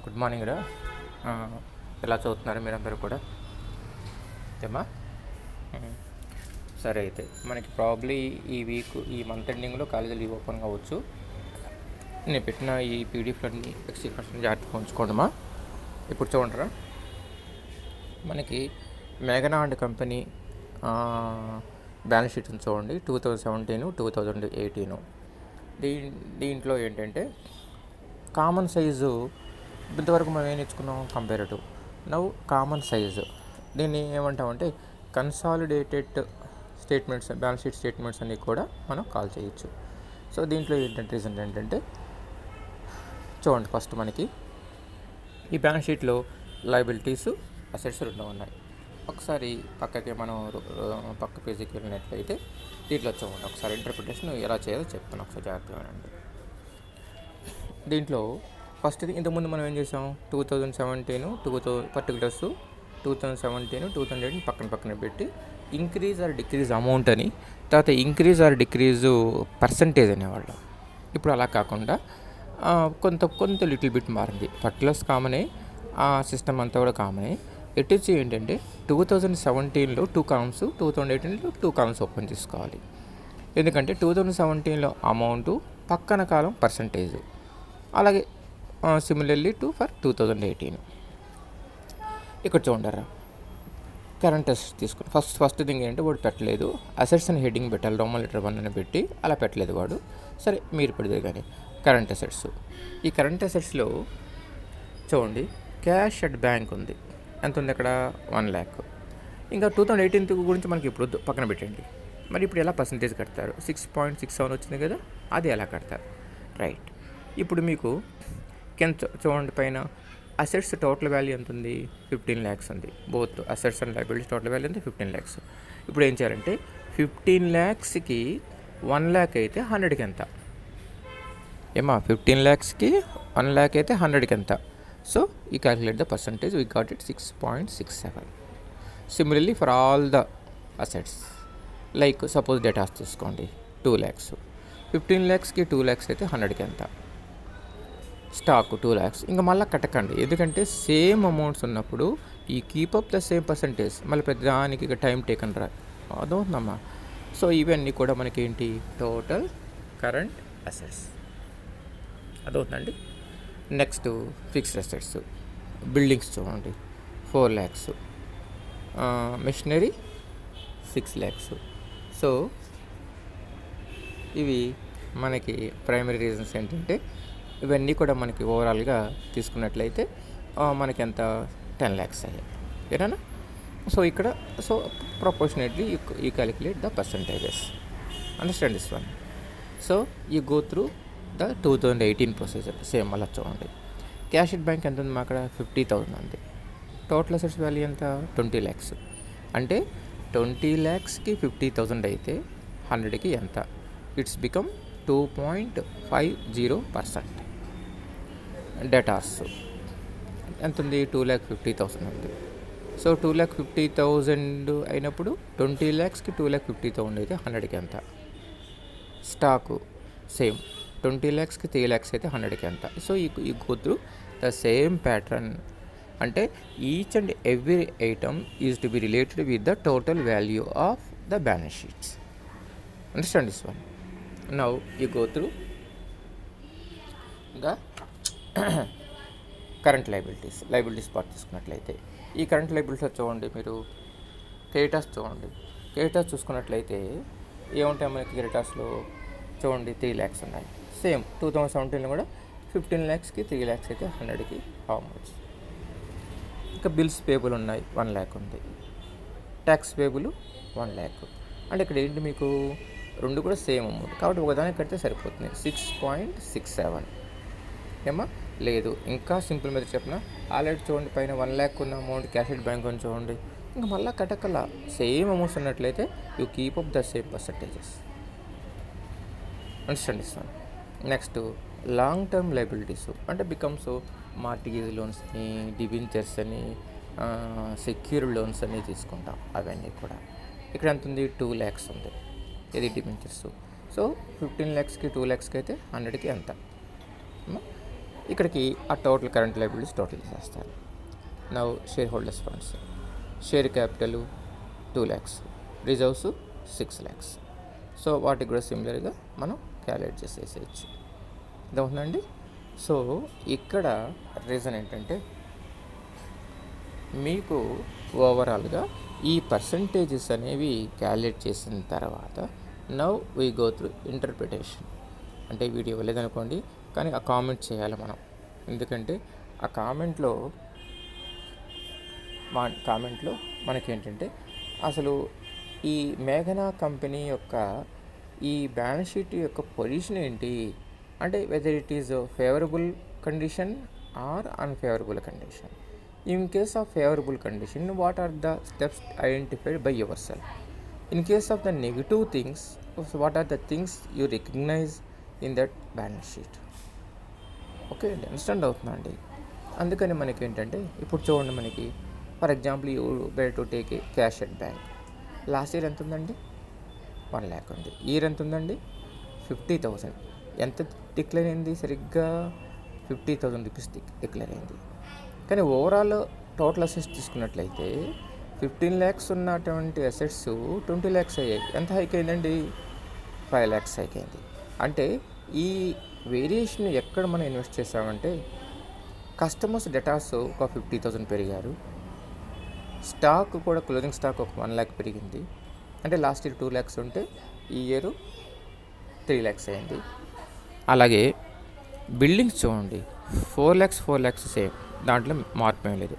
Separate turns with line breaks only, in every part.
Good morning రా. ఆ, ఎలా చదువుతున్నారు మీరందరూ కూడా? ఏమా? సరే, అయితే మనకి ప్రాబ్లీ ఈ మంత్ ఎండింగ్లో కాలేజీలు ఓపెన్ కావచ్చు. నేను పెట్టిన ఈ పీడిఎఫ్లన్నీ ఎక్స్ప్లెనేషన్ జాగ్రత్తగా ఉంచుకోండిమా. ఇప్పుడు చూడరా, మనకి మేఘనా అండ్ కంపెనీ బ్యాలెన్స్ షీట్ చూడండి. 2017, 2018. దీంట్లో ఏంటంటే కామన్ సైజు ఇంతవరకు మనం ఏం నేర్చుకున్నాం? కంపారిటివ్. నౌ కామన్ సైజు, దీన్ని ఏమంటామంటే consolidated statements, balance sheet statements అన్నీ కూడా మనం కాల్ చేయొచ్చు. సో దీంట్లో ఏంటంటే రీజన్ ఏంటంటే చూడండి, ఫస్ట్ మనకి ఈ బ్యాలెన్స్ షీట్లో లయబిలిటీస్, అసెట్స్ రెండు ఉన్నాయి. ఒకసారి పక్కకి మనం పక్క పేజీకి వెళ్ళినట్లయితే దీంట్లో చూడండి, ఒకసారి ఇంటర్ప్రిటేషన్ ఎలా చేయాలో చెప్తాను, ఒకసారి జాగ్రత్తగా వినండి. దీంట్లో ఫస్ట్ ఇంతకుముందు మనం ఏం చేసాం? 2017 పర్టికులర్స్ 2017, 2018 పక్కన పెట్టి ఇంక్రీజ్ ఆర్ డిక్రీజ్ అమౌంట్ అని, తర్వాత ఇంక్రీజ్ ఆర్ డిక్రీజ్ పర్సంటేజ్ అనేవాళ్ళం. ఇప్పుడు అలా కాకుండా కొంత లిటిల్ బిట్ మారింది. పర్టికులర్స్ కామనే, ఆ సిస్టమ్ అంతా కూడా కామనే. ఎట్టిచ్చి ఏంటంటే 2017లో 2 కాలమ్స్, 2018లో 2 కాలమ్స్ ఓపెన్ చేసుకోవాలి. ఎందుకంటే 2017లో అమౌంటు, పక్కన కాలం పర్సంటేజ్. అలాగే సిమిలర్లీ ఫర్ 2018. ఇక్కడ చూడండి, కరెంట్ అసెట్స్ తీసుకుని ఫస్ట్ థింగ్ ఏంటంటే వాడు పెట్టలేదు, అసెట్స్ అని హెడ్డింగ్ పెట్టాలి, రోమన్ లెటర్ 1 అని పెట్టి అలా పెట్టలేదు వాడు. సరే, మీరు పెడితే కానీ కరెంట్ అసెట్స్. ఈ కరెంట్ అసెట్స్లో చూడండి, క్యాష్ అట్ బ్యాంక్ ఉంది. ఎంత ఉంది అక్కడ? 1 lakh. ఇంకా 2018 గురించి మనకి ఇప్పుడు పక్కన పెట్టండి. మరి ఇప్పుడు ఎలా పర్సంటేజ్ కడతారు? 6.67 వచ్చింది కదా, అది ఎలా కడతారు? రైట్. ఇప్పుడు మీకు కింద చూడండి, పైన అసెట్స్ టోటల్ వాల్యూ ఎంత ఉంది? 15 lakhs ఉంది. Both assets and liabilities total value ఉంది 15 lakhs. ఇప్పుడు ఏం చేయాలంటే 15 lakhsకి 1 lakh అయితే 100కి ఎంత? ఏమా? 15 lakhsకి 1 lakh అయితే 100కి ఎంత? సో ఈ calculate the percentage, we got it 6.67. Similarly for all the assets, like suppose datas తీసుకోండి, 2 lakhs. 15 lakhsకి 2 lakhs అయితే 100కి ఎంత? Stock 2 lakhs. ఇంకా మళ్ళీ కట్టకండి, ఎందుకంటే సేమ్ అమౌంట్స్ ఉన్నప్పుడు ఈ కీపప్ ద సేమ్ పర్సంటేజ్. మళ్ళీ పెద్దదానికి ఇక టైం టేకన్ రా, అదవుతుందమ్మా. సో ఇవన్నీ కూడా మనకి ఏంటి? Total current assets. అదవుతుందండి. నెక్స్ట్ ఫిక్స్డ్ అసెట్స్, బిల్డింగ్స్ చూడండి 4 lakhs, మెషినరీ 6 lakhs. సో ఇవి మనకి ప్రైమరీ రీజన్స్ ఏంటంటే ఇవన్నీ కూడా మనకి ఓవరాల్గా తీసుకున్నట్లయితే మనకి ఎంత? 10 lakhs అయ్యాయి, ఏనా? సో ఇక్కడ proportionately you calculate the percentages. Understand this one. So you go through the 2018 procedure. Same అలా చూడండి, క్యాష్ ఎట్ బ్యాంక్ ఎంత ఉంది మా అక్కడ? 50,000 ఉంది. టోటల్ అసెట్స్ వాల్యూ ఎంత? 20 lakhs. అంటే 20 lakhsకి 50,000 అయితే 100కి ఎంత? It's become 2.50%. డేటాస్ ఎంత ఉంది? 2,50,000 ఉంది. సో 2,50,000 అయినప్పుడు 20 lakhsకి 2,50,000 అయితే 100కి ఎంత? స్టాకు సేమ్ 20 lakhsకి 3 lakhs అయితే 100కి ఎంత? సో ఈ go through the same pattern. అంటే each and every item is to be related with the total value of the balance sheets. Understand this one. Now you go through the current liabilities part తీసుకున్నట్లయితే ఈ current liabilities చూడండి, మీరు creditors చూడండి. Creditors చూసుకున్నట్లయితే ఏముంటాయి మనకి? క్రెడిటార్స్లో చూడండి 3 lakhs ఉన్నాయి. సేమ్ 2017లో కూడా 15 lakhsకి 3 lakhs అయితే 100కి హౌ మచ్? ఇంకా బిల్స్ పేబుల్ ఉన్నాయి, 1 lakh ఉంది. Tax payable 1 lakh. అంటే ఇక్కడ ఏంటి మీకు? రెండు కూడా సేమ్ అమౌంట్ కాబట్టి ఒకదానికి కడితే సరిపోతుంది. 6.67. ఏమా? లేదు, ఇంకా సింపుల్ మీద చెప్పిన ఆల్రెడీ చూడండి, పైన 1 lakh ఉన్న అమౌంట్ క్యాష్ ఎట్ బ్యాంక్ అని చూడండి. ఇంకా మళ్ళీ కట్టకల్లా సేమ్ అమౌంట్స్ ఉన్నట్లయితే you keep up the same percentages. Understand ఇస్తాను. నెక్స్ట్ లాంగ్ టర్మ్ లయబిలిటీస్ అంటే బికమ్స్ మార్టిగేజ్ లోన్స్ని, డిబెంచర్స్ అని, సెక్యూర్డ్ లోన్స్ అని తీసుకుంటాం. అవన్నీ కూడా ఇక్కడ ఎంత ఉంది? 2 lakhs ఉంది. ఇది డిబెంచర్స్. సో 15 lakhsకి 2 lakhsకి అయితే 100కి ఎంత? ఇక్కడికి ఆ టోటల్ కరెంట్ లయబిలిటీస్ టోటల్ చేస్తారు. Now share holders funds, share capital 2 lakhs, reserves 6 lakhs. So వాటికి కూడా సిమిలర్గా మనం క్యాలిక్యులేట్ చేసేసేయచ్చు. అర్థమవుతుందండి. సో ఇక్కడ రీజన్ ఏంటంటే మీకు ఓవరాల్గా ఈ పర్సంటేజెస్ అనేవి క్యాలిక్యులేట్ చేసిన తర్వాత now we go through interpretation. అంటే వీడియో లేదనుకోండి, కానీ ఆ కామెంట్ చేయాలి మనం. ఎందుకంటే ఆ కామెంట్లో మనకేంటంటే అసలు ఈ మేఘనా కంపెనీ యొక్క ఈ బ్యాలెన్స్ షీట్ యొక్క పొజిషన్ ఏంటి, అంటే whether it is favourable condition or unfavourable condition. In case of favourable condition, what are the steps identified by your self? In case of the negative things, what are the things you recognise in that balance sheet? Okay అండి, understand అవుతుందండి. అందుకని మనకి ఏంటంటే ఇప్పుడు చూడండి, మనకి for example you better to take a cash at bank. Last year ఎంత ఉందండి? 1 lakh ఉంది. ఇయర్ ఎంత ఉందండి? 50,000. ఎంత డిక్లేర్ అయింది? సరిగ్గా 50,000 రూపీస్ డిక్లేర్ అయింది. కానీ ఓవరాల్ టోటల్ అసెట్స్ తీసుకున్నట్లయితే 15 lakhs ఉన్నటువంటి అసెట్స్ 20 lakhs అయ్యాయి. ఎంత హైక్ అయిందండి? 5 lakhs హైక్ అయింది. అంటే ఈ వేరియేషన్ ఎక్కడ మనం ఇన్వెస్ట్ చేసామంటే, కస్టమర్స్ డేటాస్ ఒక 50,000 పెరిగారు, స్టాక్ కూడా క్లోజింగ్ స్టాక్ ఒక 1 lakh పెరిగింది. అంటే లాస్ట్ ఇయర్ 2 lakhs ఉంటే ఈ ఇయర్ 3 lakhs అయింది. అలాగే బిల్డింగ్స్ చూడండి, 4 lakhs సేమ్, దాంట్లో మార్పు ఏం లేదు.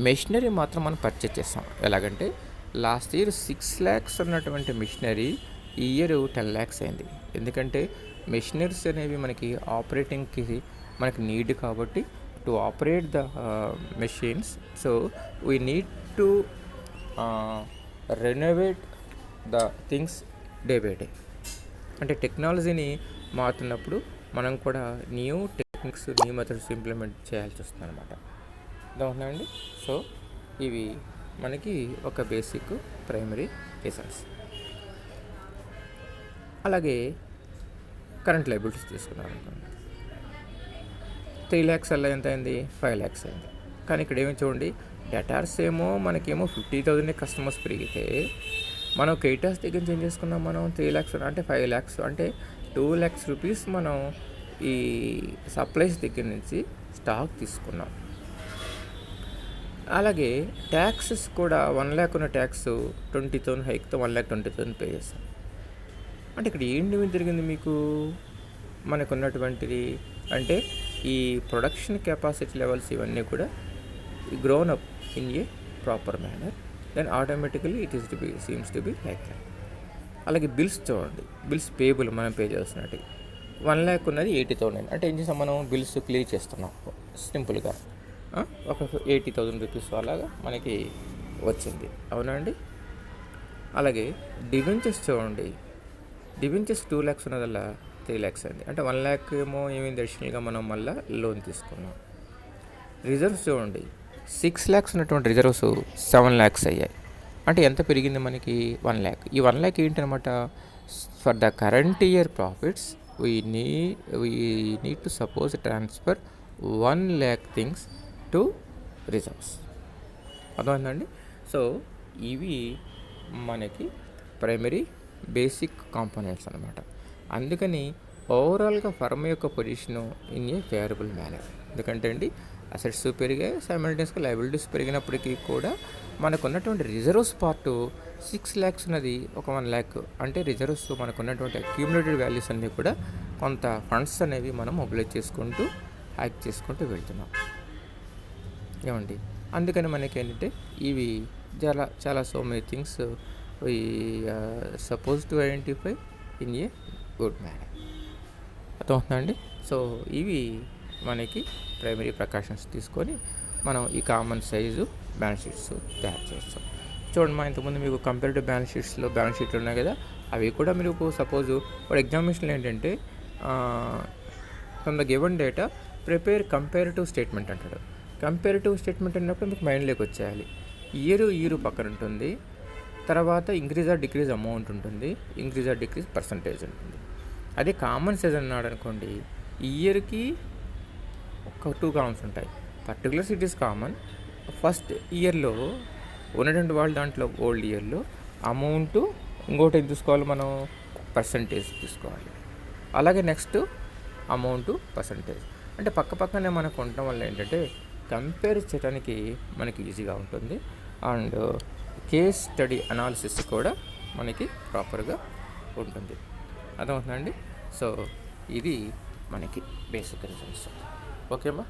మెషినరీ మాత్రం మనం పర్చేజ్ చేస్తాం. ఎలాగంటే లాస్ట్ ఇయర్ 6 lakhs ఉన్నటువంటి మిషనరీ ఈ ఇయర్ 10 lakhs అయింది. ఎందుకంటే మెషినరీస్ అనేవి మనకి ఆపరేటింగ్కి మనకి నీడ్ కాబట్టి, to operate the machines, so we need to renovate the things day by day. అంటే టెక్నాలజీని మారుతున్నప్పుడు మనం కూడా new techniques, new methods implement చేయాల్సి వస్తుంది అనమాట. అర్థమవుతుందండి. సో ఇవి మనకి ఒక బేసిక్ ప్రైమరీ రీజన్స్. అలాగే కరెంట్ లయబిలిటీస్ తీసుకున్నాం అనుకోండి, 3 lakhs అలా ఎంత అయింది? 5 lakhs అయింది. కానీ ఇక్కడ ఏమి చూడండి, డేటార్స్ ఏమో మనకేమో 50,000 కస్టమర్స్ పెరిగితే, మనం క్రెడిటర్స్ దగ్గర నుంచి ఏం చేసుకున్నాం మనం? 3 lakhs అంటే 5 lakhs అంటే 2 lakhs రూపీస్ మనం ఈ సప్లైస్ దగ్గర నుంచి స్టాక్ తీసుకున్నాం. అలాగే ట్యాక్సెస్ కూడా 1 lakh ఉన్న ట్యాక్స్ 20,000 హైక్తో 1,20,000 పే చేస్తాం. అంటే ఇక్కడ ఏంటి జరిగింది మీకు? మనకున్నటువంటిది అంటే ఈ ప్రొడక్షన్ కెపాసిటీ లెవెల్స్ ఇవన్నీ కూడా grown up in a proper manner, then automatically it is to be seems to be like that. అలాగే బిల్స్ చూడండి, బిల్స్ పేబుల్ మనం పే చేస్తున్నట్టు 1 lakh ఉన్నది 80,000. అంటే ఏం చేస్తాం మనం? బిల్స్ క్లియర్ చేస్తున్నాం సింపుల్గా. ఒక 80,000 రూపీస్ అలాగా మనకి వచ్చింది, అవునండి. అలాగే డిబెంచర్స్ చూడండి, డిబెంచర్స్ 2 lakhs ఉన్నదల్లా 3 lakhs అయింది. అంటే 1 lakh ఏమో ఏమైంది అడిషనల్గా మనం మళ్ళీ లోన్ తీసుకున్నాం. రిజర్వ్స్ చూడండి, 6 lakhs ఉన్నటువంటి రిజర్వ్స్ 7 lakhs అయ్యాయి. అంటే ఎంత పెరిగింది మనకి? 1 lakh. ఈ 1 lakh ఏంటనమాట? For the current year profits we need to suppose transfer 1 lakh things to reserves. అర్థమైందండి. సో ఇవి మనకి ప్రైమరీ బేసిక్ కాంపోనెంట్స్ అనమాట. అందుకని ఓవరాల్గా ఫర్మ్ యొక్క position in a favourable manner. ఎందుకంటే అండి అసెట్స్ పెరిగాయి, సైమల్టేనియస్గా లయబిలిటీస్ పెరిగినప్పటికీ కూడా మనకు ఉన్నటువంటి రిజర్వ్స్ పార్టు 6 lakhs ఉన్నది ఒక 1 lakh. అంటే రిజర్వ్స్ మనకు ఉన్నటువంటి అక్యూములేటెడ్ వాల్యూస్ అన్నీ కూడా కొంత ఫండ్స్ అనేవి మనం మొబిలైజ్ చేసుకుంటూ హ్యాక్ చేసుకుంటూ వెళ్తున్నాం ఏమండి. అందుకని మనకి ఏంటంటే ఇవి చాలా so many things we suppose to identify in a good manner. అర్థమవుతుందండి. సో ఇవి మనకి ప్రైమరీ ప్రికాషన్స్ తీసుకొని మనం ఈ కామన్ సైజు బ్యాలెన్స్ షీట్స్ తయారు చేస్తాం. చూడండి, మా ఇంతకుముందు మీకు కంపేరిటివ్ బ్యాలెన్స్ షీట్లు ఉన్నాయి కదా, అవి కూడా మీరు సపోజ్ ఫర్ ఎగ్జామినేషన్లో ఏంటంటే from the given data prepare comparative statement అంటాడు. కంపేరిటివ్ స్టేట్మెంట్ అన్నప్పుడు మీకు మైండ్లోకి వచ్చేయాలి. ఇయర్ పక్కన ఉంటుంది, తర్వాత ఇంక్రీజ్ ఆర్ డిక్రీజ్ అమౌంట్ ఉంటుంది, ఇంక్రీజ్ ఆర్ డిక్రీజ్ పర్సంటేజ్ ఉంటుంది. అదే కామన్ సైజ్ అన్నాడు అనుకోండి, ఇయర్కి ఒక టూ కాలమ్స్ ఉంటాయి. Particulars it is common. First ఇయర్లో ఉన్నటువంటి వాళ్ళు దాంట్లో ఓల్డ్ ఇయర్లో అమౌంట్ ఇంకోటి ఏం తీసుకోవాలి, మనం పర్సంటేజ్ తీసుకోవాలి. అలాగే నెక్స్ట్ అమౌంట్ పర్సంటేజ్ అంటే పక్క పక్కనే మనకు ఉండటం వల్ల ఏంటంటే కంపేర్ చేయడానికి మనకి ఈజీగా ఉంటుంది. అండ్ కేస్ స్టడీ అనాలిసిస్ కూడా మనకి ప్రాపర్గా ఉంటుంది. అర్థమవుతుందండి. సో ఇది మనకి బేసిక్ రీజన్స్. ఓకేమ్మా.